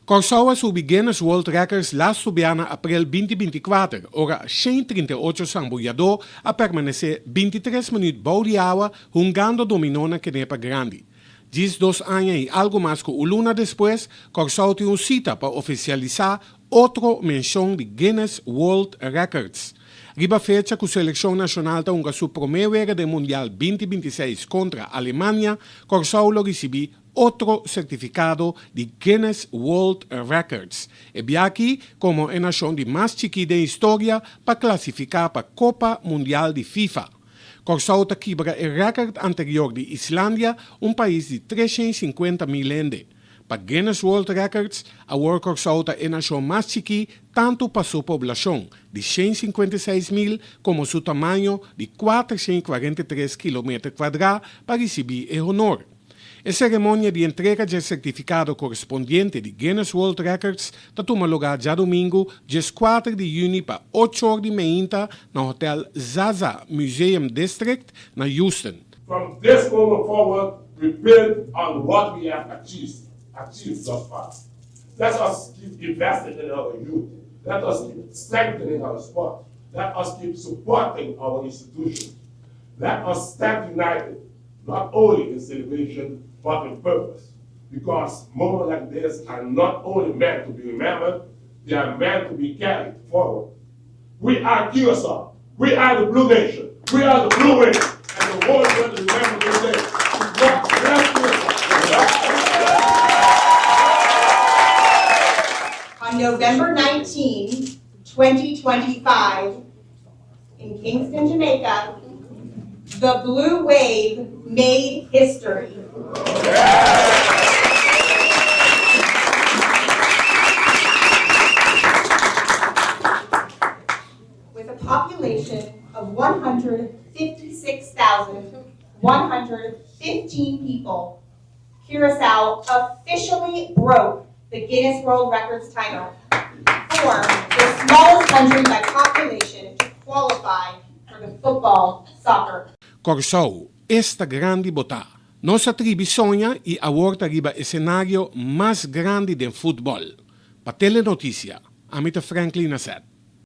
Corsou subi Guinness World Records la subiana april 2024, ora 138 samboiador a permanecer 23 minutos baudiawa jungando dominó na kenepa grande. 12 anos e algo mais que o luna depois, Corsou tem cita para oficializar outro menção de Guinness World Records. Riba fecha que a seleção nacional está unga sua primeira de Mundial 2026 contra a Alemania, Corsou lo recebi outro certificado de Guinness World Records. E aqui como a nação de mais chiquita da história para classificar para a Copa Mundial de FIFA. Corsou quebra o recorde anterior de Islândia, país de 350 mil ende. Para Guinness World Records, a World Corsou é a nação mais chiquita tanto para sua população, de 156 mil, como seu tamanho de 443 km quadrados para receber o honor. A cerimônia de entrega de certificado correspondente de Guinness World Records toma lugar já domingo, 4 de junho, para 8 horas de manhã, no Hotel Zaza Museum District, na Houston. From this moment forward, we build on what we have achieved thus far. Let us keep investing in our youth. Let us keep strengthening our sport. Let us keep supporting our institutions. Let us stand united, not only in celebration, but in purpose. Because moments like this are not only meant to be remembered, they are meant to be carried forward. We are Curacao. We are the Blue Nation. We are the Blue Wings. And the world will remember this day. On November 19, 2025, in Kingston, Jamaica, the Blue Wave made history. With a population of 156,115 people, Curacao officially broke the Guinness World Records title for the smallest country by population to qualify for the football soccer. Corsou, esta grande bota. Nossa tribo sonha e aborda riba escenario mais grande do futebol. Para Telenotícia, Amita Franklin Nasset.